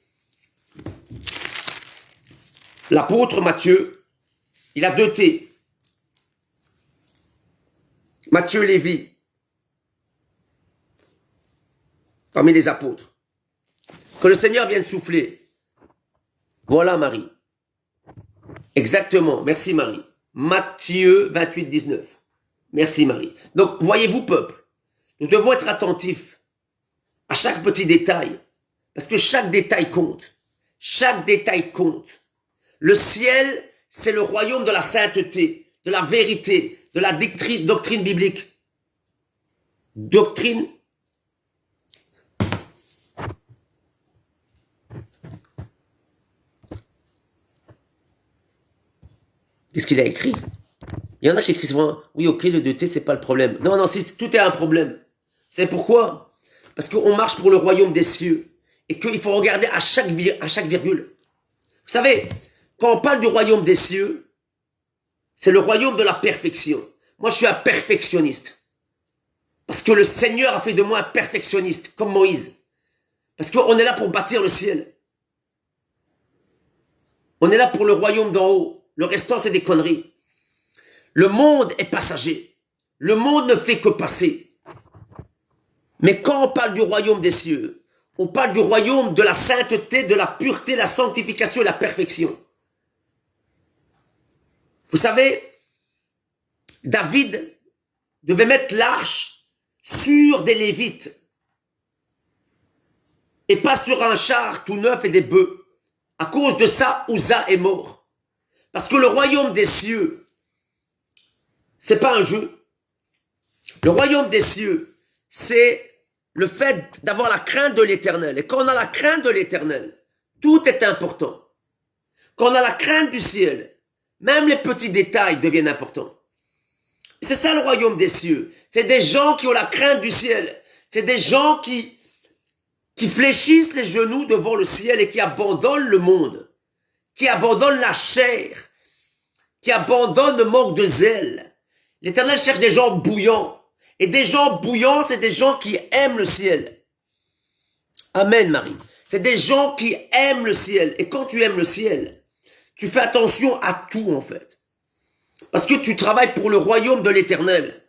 l'apôtre Matthieu, il a 2 T. Matthieu Lévi, parmi les apôtres. Que le Seigneur vienne souffler. Voilà Marie. Exactement. Merci Marie. Matthieu 28, 19. Merci Marie. Donc, voyez-vous peuple, nous devons être attentifs à chaque petit détail. Parce que chaque détail compte. Chaque détail compte. Le ciel, c'est le royaume de la sainteté, de la vérité, de la doctrine biblique. Doctrine. Qu'est-ce qu'il a écrit? Il y en a qui écrivent souvent, oui, ok, le 2T, c'est pas le problème. Non, non, tout est un problème. C'est pourquoi? Parce qu'on marche pour le royaume des cieux et qu'il faut regarder à chaque virgule. Vous savez, quand on parle du royaume des cieux, c'est le royaume de la perfection. Moi, je suis un perfectionniste. Parce que le Seigneur a fait de moi un perfectionniste, comme Moïse. Parce qu'on est là pour bâtir le ciel. On est là pour le royaume d'en haut. Le restant, c'est des conneries. Le monde est passager. Le monde ne fait que passer. Mais quand on parle du royaume des cieux, on parle du royaume de la sainteté, de la pureté, la sanctification et la perfection. Vous savez, David devait mettre l'arche sur des Lévites et pas sur un char tout neuf et des bœufs. À cause de ça, Uza est mort. Parce que le royaume des cieux, c'est pas un jeu. Le royaume des cieux, c'est le fait d'avoir la crainte de l'Éternel. Et quand on a la crainte de l'Éternel, tout est important. Quand on a la crainte du ciel, même les petits détails deviennent importants. C'est ça le royaume des cieux. C'est des gens qui ont la crainte du ciel. C'est des gens qui fléchissent les genoux devant le ciel et qui abandonnent le monde, qui abandonnent la chair, qui abandonnent le manque de zèle. L'Éternel cherche des gens bouillants. Et des gens bouillants, c'est des gens qui aiment le ciel. Amen, Marie. C'est des gens qui aiment le ciel. Et quand tu aimes le ciel, tu fais attention à tout en fait. Parce que tu travailles pour le royaume de l'Éternel.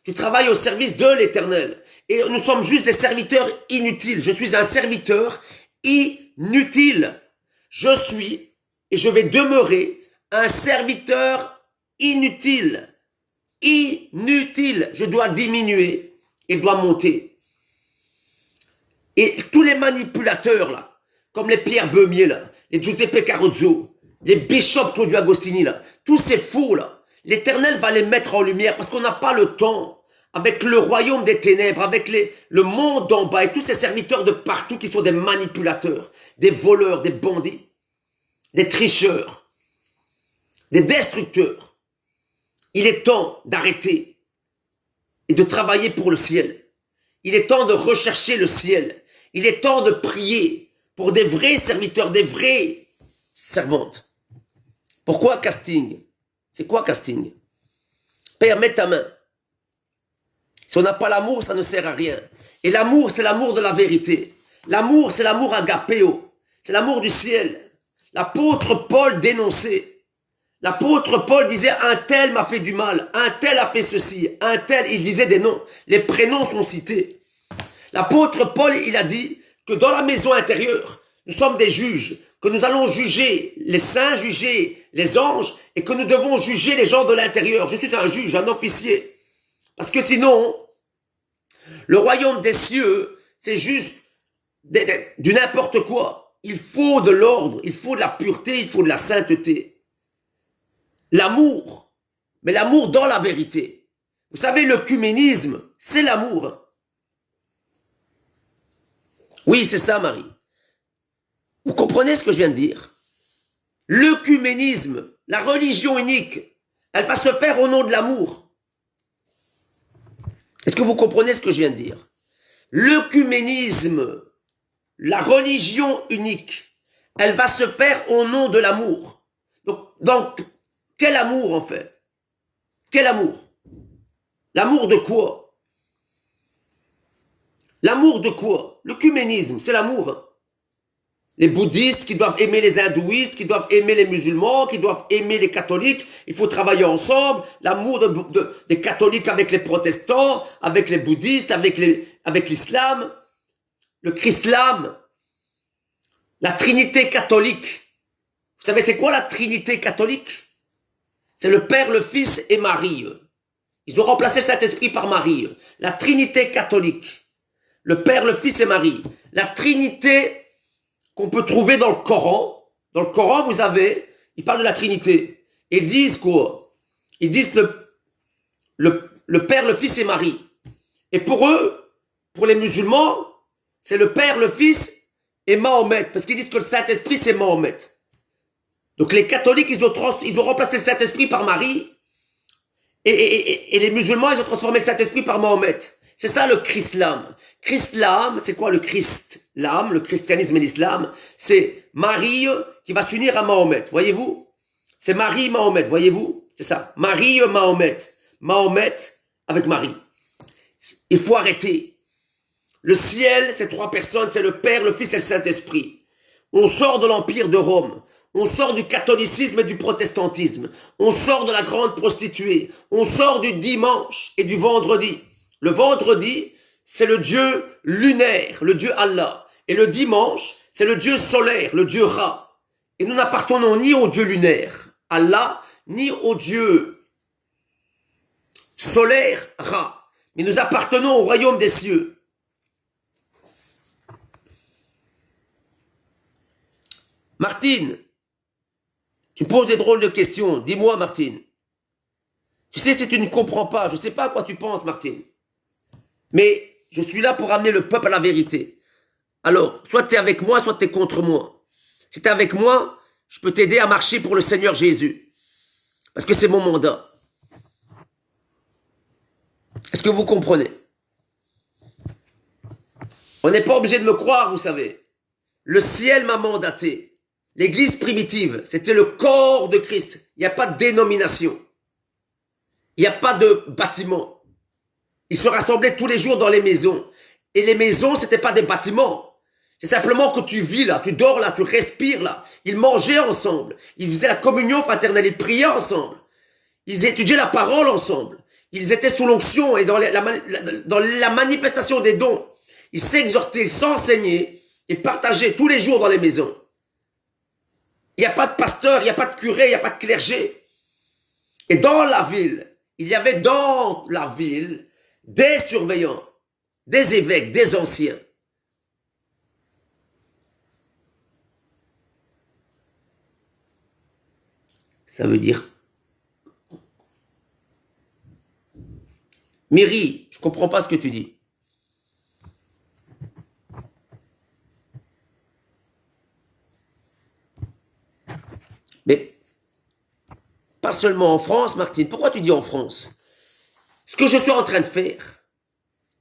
Tu travailles au service de l'Éternel. Et nous sommes juste des serviteurs inutiles. Je suis un serviteur inutile. Je suis et je vais demeurer un serviteur inutile. Inutile. Je dois diminuer. Il doit monter. Et tous les manipulateurs là, comme les Pierre Beumier là, les Giuseppe Carozzo, les Bishop Claudio Agostini là, tous ces fous là, l'Éternel va les mettre en lumière parce qu'on n'a pas le temps avec le royaume des ténèbres, avec le monde d'en bas et tous ces serviteurs de partout qui sont des manipulateurs, des voleurs, des bandits, des tricheurs, des destructeurs. Il est temps d'arrêter et de travailler pour le ciel. Il est temps de rechercher le ciel. Il est temps de prier pour des vrais serviteurs, des vraies servantes. Pourquoi casting? C'est quoi casting? Père, mets ta main. Si on n'a pas l'amour, ça ne sert à rien. Et l'amour, c'est l'amour de la vérité. L'amour, c'est l'amour agapéo. C'est l'amour du ciel. L'apôtre Paul dénonçait. L'apôtre Paul disait, un tel m'a fait du mal, un tel a fait ceci, un tel, il disait des noms. Les prénoms sont cités. L'apôtre Paul, il a dit que dans la maison intérieure, nous sommes des juges, que nous allons juger les saints, juger les anges, et que nous devons juger les gens de l'intérieur. Je suis un juge, un officier. Parce que sinon, le royaume des cieux, c'est juste du n'importe quoi. Il faut de l'ordre, il faut de la pureté, il faut de la sainteté. L'amour, mais l'amour dans la vérité. Vous savez, l'œcuménisme, c'est l'amour. Oui, c'est ça, Marie. Vous comprenez ce que je viens de dire? L'œcuménisme, la religion unique, elle va se faire au nom de l'amour. Est-ce que vous comprenez ce que je viens de dire? L'œcuménisme, la religion unique, elle va se faire au nom de l'amour. Donc, quel amour en fait? Quel amour? L'amour de quoi? L'amour de quoi? L'œcuménisme, c'est l'amour. Hein? Les bouddhistes qui doivent aimer les hindouistes, qui doivent aimer les musulmans, qui doivent aimer les catholiques. Il faut travailler ensemble. L'amour des catholiques avec les protestants, avec les bouddhistes, avec l'islam, le chrislam, la trinité catholique. Vous savez, c'est quoi la trinité catholique? C'est le Père, le Fils et Marie. Ils ont remplacé le Saint-Esprit par Marie. La trinité catholique. Le Père, le Fils et Marie. La trinité qu'on peut trouver dans le Coran. Dans le Coran, vous avez, ils parlent de la Trinité. Ils disent quoi? Ils disent le Père, le Fils et Marie. Et pour eux, pour les musulmans, c'est le Père, le Fils et Mahomet. Parce qu'ils disent que le Saint-Esprit, c'est Mahomet. Donc les catholiques, ils ont remplacé le Saint-Esprit par Marie. Et les musulmans, ils ont transformé le Saint-Esprit par Mahomet. C'est ça le Chrislam. Chrislam, c'est quoi le Christlam, le christianisme et l'islam? C'est Marie qui va s'unir à Mahomet, voyez-vous? C'est Marie, Mahomet, voyez-vous? C'est ça. Marie, Mahomet. Mahomet avec Marie. Il faut arrêter. Le ciel, c'est trois personnes, c'est le Père, le Fils et le Saint-Esprit. On sort de l'Empire de Rome. On sort du catholicisme et du protestantisme. On sort de la grande prostituée. On sort du dimanche et du vendredi. Le vendredi, c'est le Dieu lunaire, le Dieu Allah. Et le dimanche, c'est le Dieu solaire, le Dieu Ra. Et nous n'appartenons ni au Dieu lunaire, Allah, ni au Dieu solaire, Ra. Mais nous appartenons au royaume des cieux. Martine, tu poses des drôles de questions. Dis-moi, Martine. Tu sais, si tu ne comprends pas, je ne sais pas à quoi tu penses, Martine. Mais je suis là pour amener le peuple à la vérité. Alors, soit tu es avec moi, soit tu es contre moi. Si tu es avec moi, je peux t'aider à marcher pour le Seigneur Jésus. Parce que c'est mon mandat. Est-ce que vous comprenez? On n'est pas obligé de me croire, vous savez. Le ciel m'a mandaté. L'église primitive, c'était le corps de Christ. Il n'y a pas de dénomination. Il n'y a pas de bâtiment. Ils se rassemblaient tous les jours dans les maisons. Et les maisons, ce n'étaient pas des bâtiments. C'est simplement que tu vis là, tu dors là, tu respires là. Ils mangeaient ensemble. Ils faisaient la communion fraternelle, ils priaient ensemble. Ils étudiaient la parole ensemble. Ils étaient sous l'onction et dans la manifestation des dons. Ils s'exhortaient, ils s'enseignaient et partageaient tous les jours dans les maisons. Il n'y a pas de pasteur, il n'y a pas de curé, il n'y a pas de clergé. Et dans la ville, il y avait dans la ville des surveillants, des évêques, des anciens. Ça veut dire... Myri, je ne comprends pas ce que tu dis. Mais pas seulement en France, Martine. Pourquoi tu dis en France? Ce que je suis en train de faire,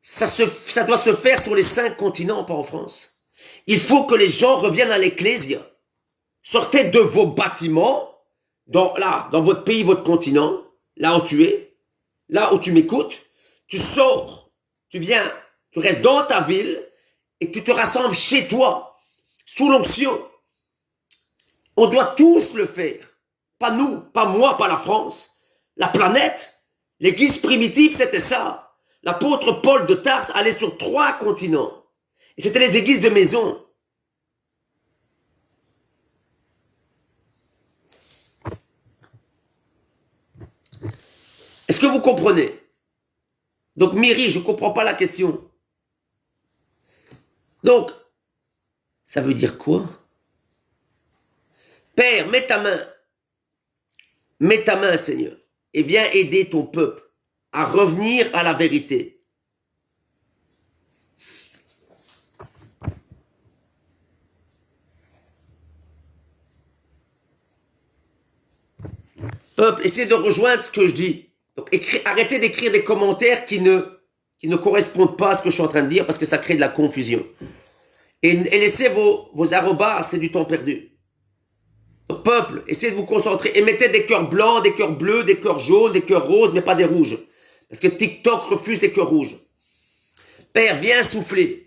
ça doit se faire sur les 5 continents, pas en France. Il faut que les gens reviennent à l'Ecclésia. Sortez de vos bâtiments, dans votre pays, votre continent, là où tu es, là où tu m'écoutes. Tu sors, tu viens, tu restes dans ta ville et tu te rassembles chez toi, sous l'onction. On doit tous le faire. Pas nous, pas moi, pas la France. La planète, l'église primitive, c'était ça. L'apôtre Paul de Tarse allait sur 3 continents. Et c'était les églises de maison. Est-ce que vous comprenez? Donc, Myri, je ne comprends pas la question. Donc, ça veut dire quoi? Père, mets ta main, Seigneur, et viens aider ton peuple à revenir à la vérité. Peuple, essayez de rejoindre ce que je dis. Donc, arrêtez d'écrire des commentaires qui ne correspondent pas à ce que je suis en train de dire parce que ça crée de la confusion. Et laissez vos arrobas, c'est du temps perdu. Donc, peuple, essayez de vous concentrer et mettez des cœurs blancs, des cœurs bleus, des cœurs jaunes, des cœurs roses, mais pas des rouges. Parce que TikTok refuse les cœurs rouges. Père, viens souffler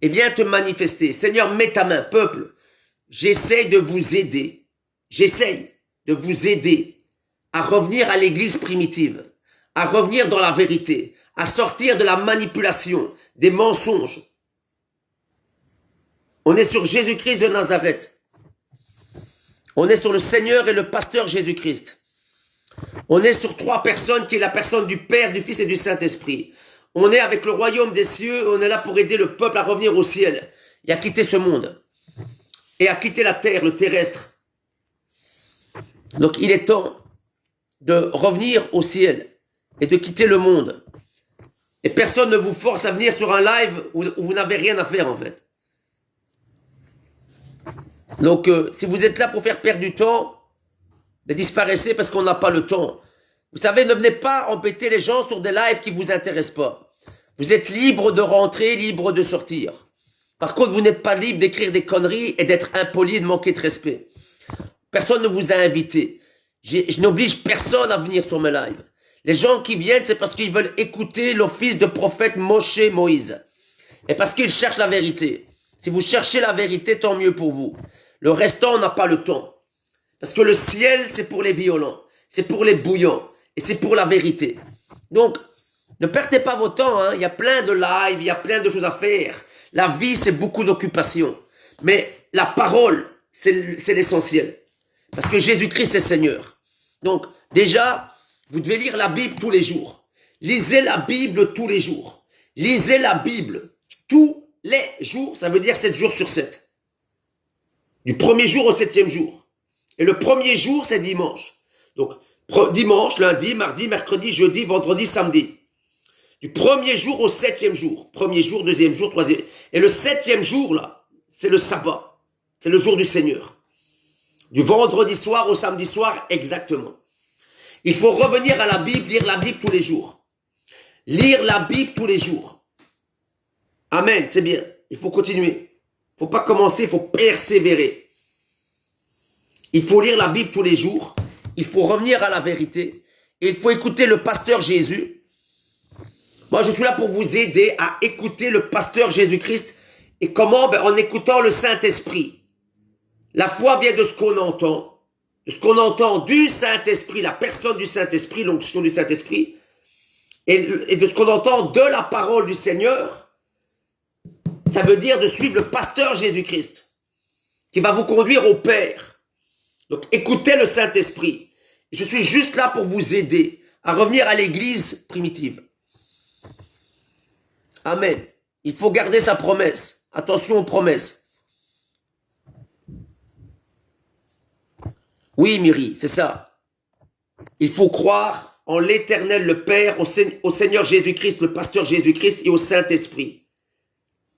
et viens te manifester. Seigneur, mets ta main. Peuple, j'essaye de vous aider. J'essaye de vous aider à revenir à l'église primitive, à revenir dans la vérité, à sortir de la manipulation, des mensonges. On est sur Jésus-Christ de Nazareth. On est sur le Seigneur et le pasteur Jésus-Christ. On est sur 3 personnes qui est la personne du Père, du Fils et du Saint-Esprit. On est avec le royaume des cieux, on est là pour aider le peuple à revenir au ciel et à quitter ce monde et à quitter la terre, le terrestre. Donc il est temps de revenir au ciel et de quitter le monde. Et personne ne vous force à venir sur un live où vous n'avez rien à faire en fait. Donc si vous êtes là pour faire perdre du temps, disparaissez parce qu'on n'a pas le temps. Vous savez, ne venez pas embêter les gens sur des lives qui ne vous intéressent pas. Vous êtes libre de rentrer, libre de sortir. Par contre, vous n'êtes pas libre d'écrire des conneries et d'être impoli et de manquer de respect. Personne ne vous a invité. Je n'oblige personne à venir sur mes lives. Les gens qui viennent, c'est parce qu'ils veulent écouter l'office de prophète Moshe Moïse. Et parce qu'ils cherchent la vérité. Si vous cherchez la vérité, tant mieux pour vous. Le restant, on n'a pas le temps. Parce que le ciel, c'est pour les violents. C'est pour les bouillants. Et c'est pour la vérité. Donc, ne perdez pas votre temps. Hein. Il y a plein de lives, il y a plein de choses à faire. La vie, c'est beaucoup d'occupations. Mais la parole, c'est l'essentiel. Parce que Jésus-Christ est Seigneur. Donc, déjà, vous devez lire la Bible tous les jours. Lisez la Bible tous les jours. Lisez la Bible tous les jours. Ça veut dire 7 jours sur 7. Du 1er jour au 7e jour. Et le 1er jour, c'est dimanche. Donc, dimanche, lundi, mardi, mercredi, jeudi, vendredi, samedi. Du 1er jour au 7e jour. 1er jour, 2e jour, 3e. Et le 7e jour, là, c'est le sabbat. C'est le jour du Seigneur. Du vendredi soir au samedi soir, exactement. Il faut revenir à la Bible, lire la Bible tous les jours. Lire la Bible tous les jours. Amen, c'est bien. Il faut continuer. Il ne faut pas commencer, il faut persévérer. Il faut lire la Bible tous les jours. Il faut revenir à la vérité. Et il faut écouter le pasteur Jésus. Moi, je suis là pour vous aider à écouter le pasteur Jésus-Christ Et comment? En écoutant le Saint-Esprit. La foi vient de ce qu'on entend. De ce qu'on entend du Saint-Esprit, la personne du Saint-Esprit, l'onction du Saint-Esprit. Et de ce qu'on entend de la parole du Seigneur. Ça veut dire de suivre le pasteur Jésus-Christ. Qui va vous conduire au Père. Donc écoutez le Saint-Esprit. Je suis juste là pour vous aider à revenir à l'église primitive. Amen. Il faut garder sa promesse. Attention aux promesses. Oui, Myri, c'est ça. Il faut croire en l'Éternel, le Père, au Seigneur Jésus-Christ, le pasteur Jésus-Christ et au Saint-Esprit.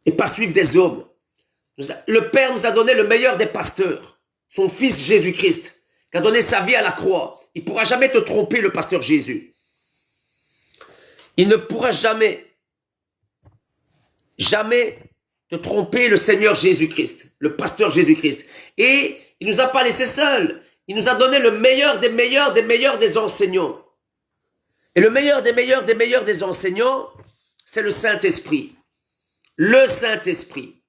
Et pas suivre des hommes. Le Père nous a donné le meilleur des pasteurs, son Fils Jésus-Christ, qui a donné sa vie à la croix. Il ne pourra jamais te tromper, le pasteur Jésus. Il ne pourra jamais te tromper, le Seigneur Jésus-Christ, le pasteur Jésus-Christ. Et il ne nous a pas laissés seuls. Il nous a donné le meilleur des meilleurs des enseignants. Et le meilleur des enseignants, c'est le Saint-Esprit. Le Saint-Esprit.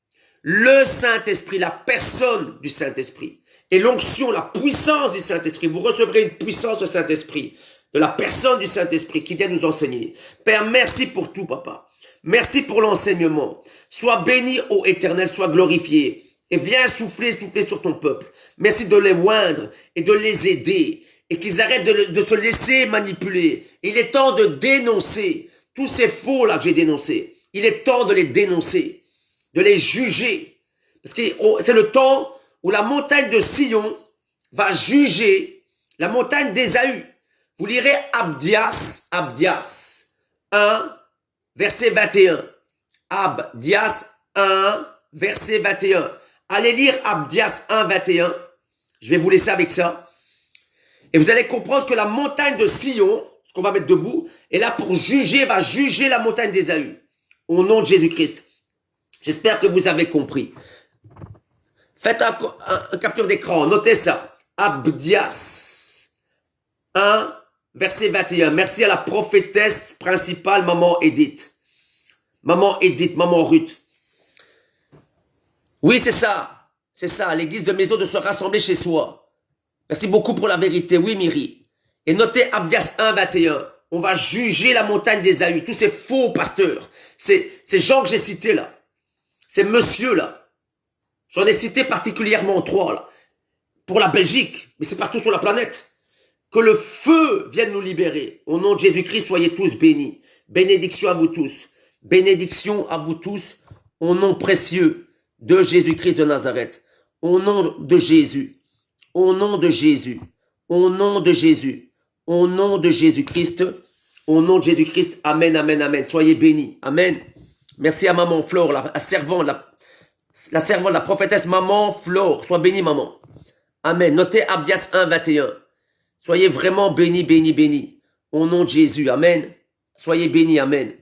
Le Saint-Esprit, la personne du Saint-Esprit. Et l'onction, la puissance du Saint-Esprit. Vous recevrez une puissance du Saint-Esprit, de la personne du Saint-Esprit qui vient nous enseigner. Père, merci pour tout, papa. Merci pour l'enseignement. Sois béni, ô Éternel, sois glorifié. Et viens souffler sur ton peuple. Merci de les oindre et de les aider. Et qu'ils arrêtent de se laisser manipuler. Il est temps de dénoncer tous ces faux-là que j'ai dénoncés. Il est temps de les dénoncer, de les juger. Parce que c'est le temps où la montagne de Sion va juger la montagne d'Ésaü. Vous lirez Abdias 1, verset 21. Abdias 1, verset 21. Allez lire Abdias 1, 21. Je vais vous laisser avec ça. Et vous allez comprendre que la montagne de Sion, ce qu'on va mettre debout, est là pour juger, va juger la montagne d'Ésaü. Au nom de Jésus-Christ. J'espère que vous avez compris. Faites un capture d'écran, notez ça. Abdias 1, verset 21. Merci à la prophétesse principale, maman Edith. Maman Edith, maman Ruth. Oui, c'est ça, l'église de maison de se rassembler chez soi. Merci beaucoup pour la vérité, oui Myri. Et notez Abdias 1, 21. On va juger la montagne d'Ésaü, tous ces faux pasteurs, ces gens que j'ai cités là, ces messieurs là. J'en ai cité particulièrement 3 là, pour la Belgique, mais c'est partout sur la planète. Que le feu vienne nous libérer. Au nom de Jésus-Christ, soyez tous bénis. Bénédiction à vous tous. Bénédiction à vous tous, au nom précieux de Jésus-Christ de Nazareth. Au nom de Jésus. Au nom de Jésus. Au nom de Jésus. Au nom de Jésus-Christ. Au nom de Jésus-Christ. Amen, amen, amen. Soyez bénis. Amen. Merci à maman Flore, la servante, la prophétesse maman Flore. Sois bénie, maman. Amen. Notez Abdias 1, 21. Soyez vraiment bénis, bénis, bénis. Au nom de Jésus. Amen. Soyez bénis. Amen.